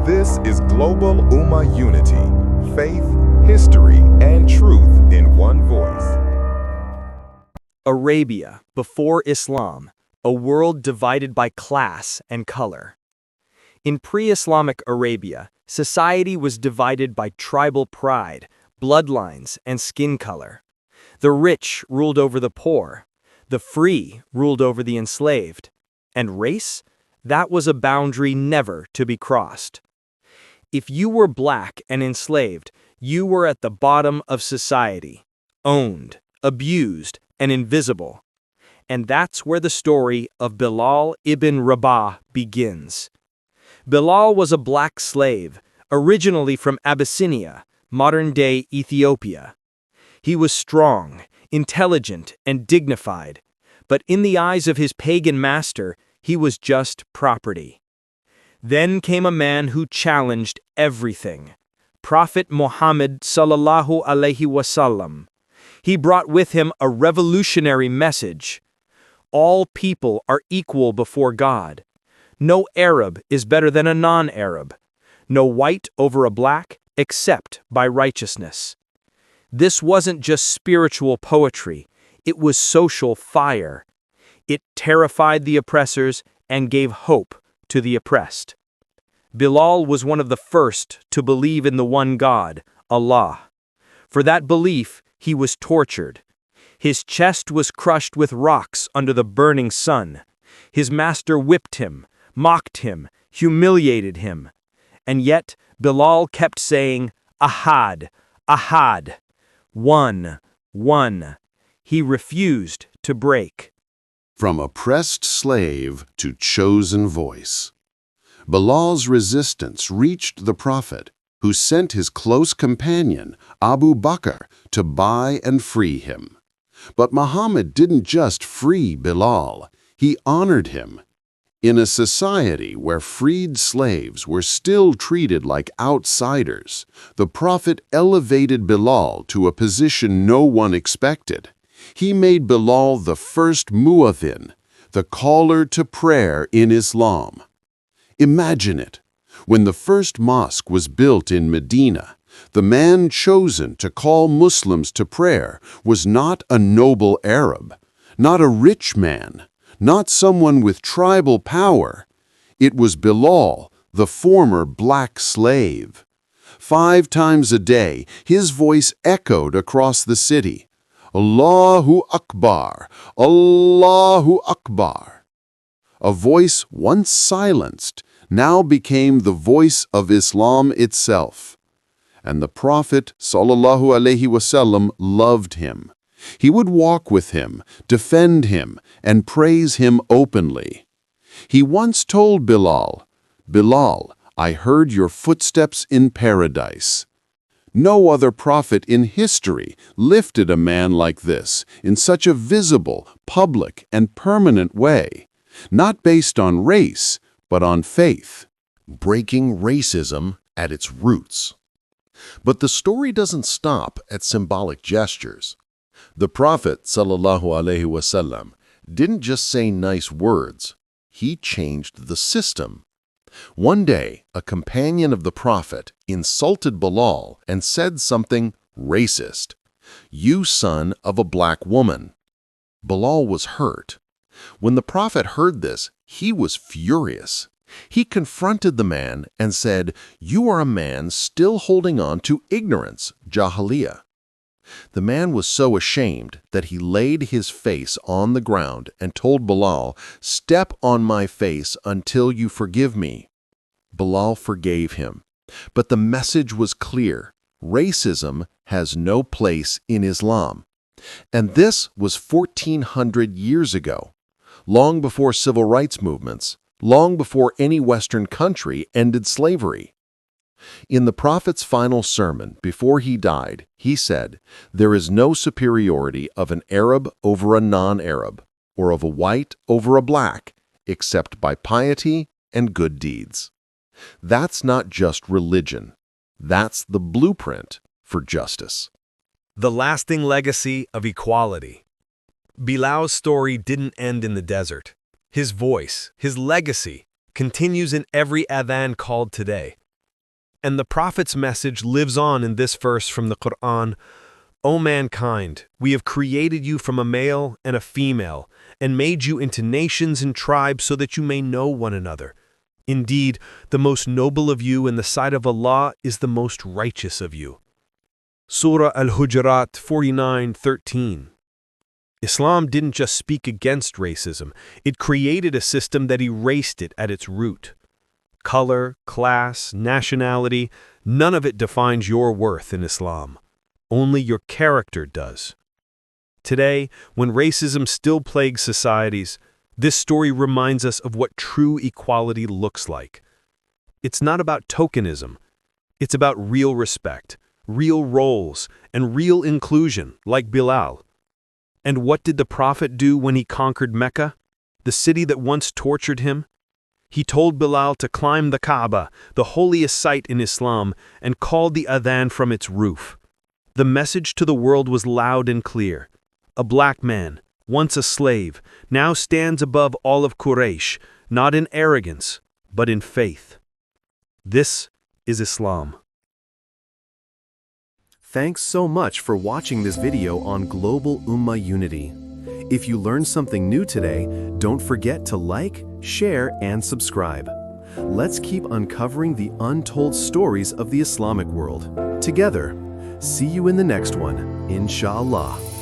This is Global Ummah Unity, faith, history, and truth in one voice. Arabia, before Islam, a world divided by class and color. In pre-Islamic Arabia, society was divided by tribal pride, bloodlines, and skin color. The rich ruled over the poor, the free ruled over the enslaved, and race? That was a boundary never to be crossed. If you were black and enslaved, you were at the bottom of society, owned, abused, and invisible. And that's where the story of Bilal ibn Rabah begins. Bilal was a black slave, originally from Abyssinia, modern-day Ethiopia. He was strong, intelligent, and dignified, but in the eyes of his pagan master, he was just property. Then came a man who challenged everything, Prophet Muhammad sallallahu alaihi wasallam. He brought with him a revolutionary message. All people are equal before God. No Arab is better than a non-Arab. No white over a black, except by righteousness. This wasn't just spiritual poetry, it was social fire. It terrified the oppressors and gave hope to the oppressed. Bilal was one of the first to believe in the one God, Allah. For that belief, he was tortured. His chest was crushed with rocks under the burning sun. His master whipped him, mocked him, humiliated him. And yet, Bilal kept saying, Ahad, Ahad, one, one. He refused to break. From oppressed slave to chosen voice. Bilal's resistance reached the Prophet, who sent his close companion, Abu Bakr, to buy and free him. But Muhammad didn't just free Bilal, he honored him. In a society where freed slaves were still treated like outsiders, the Prophet elevated Bilal to a position no one expected. He made Bilal the first mu'adhin, the caller to prayer in Islam. Imagine it. When the first mosque was built in Medina, the man chosen to call Muslims to prayer was not a noble Arab, not a rich man, not someone with tribal power. It was Bilal, the former black slave. 5 times a day, his voice echoed across the city. Allahu Akbar, Allahu Akbar. A voice once silenced now became the voice of Islam itself. And the Prophet sallallahu alaihi wasallam loved him. He would walk with him, defend him, and praise him openly. He once told Bilal, Bilal, I heard your footsteps in paradise. No other prophet in history lifted a man like this in such a visible, public, and permanent way, not based on race, but on faith. Breaking racism at its roots. But the story doesn't stop at symbolic gestures. The Prophet sallallahu alaihi wasallam didn't just say nice words, he changed the system. One day, a companion of the Prophet insulted Bilal and said something racist. You son of a black woman. Bilal was hurt. When the Prophet heard this, he was furious. He confronted the man and said, You are a man still holding on to ignorance, jahiliyyah. The man was so ashamed that he laid his face on the ground and told Bilal, Step on my face until you forgive me. Bilal forgave him. But the message was clear. Racism has no place in Islam. And this was 1400 years ago, long before civil rights movements, long before any Western country ended slavery. In the Prophet's final sermon before he died, he said, There is no superiority of an Arab over a non-Arab, or of a white over a black, except by piety and good deeds. That's not just religion. That's the blueprint for justice. The lasting legacy of equality. Bilal's story didn't end in the desert. His voice, his legacy, continues in every adhan called today. And the Prophet's message lives on in this verse from the Quran. O mankind, we have created you from a male and a female, and made you into nations and tribes so that you may know one another. Indeed, the most noble of you in the sight of Allah is the most righteous of you. Surah Al-Hujurat 49:13. Islam didn't just speak against racism, it created a system that erased it at its root. Color, class, nationality, none of it defines your worth in Islam. Only your character does. Today, when racism still plagues societies, this story reminds us of what true equality looks like. It's not about tokenism. It's about real respect, real roles, and real inclusion, like Bilal. And what did the Prophet do when he conquered Mecca, the city that once tortured him? He told Bilal to climb the Kaaba, the holiest site in Islam, and called the adhan from its roof. The message to the world was loud and clear. A black man, once a slave, now stands above all of Quraysh, not in arrogance, but in faith. This is Islam. Thanks so much for watching this video on Global Ummah Unity. If you learned something new today, don't forget to like, share, and subscribe. Let's keep uncovering the untold stories of the Islamic world. Together, see you in the next one, inshallah.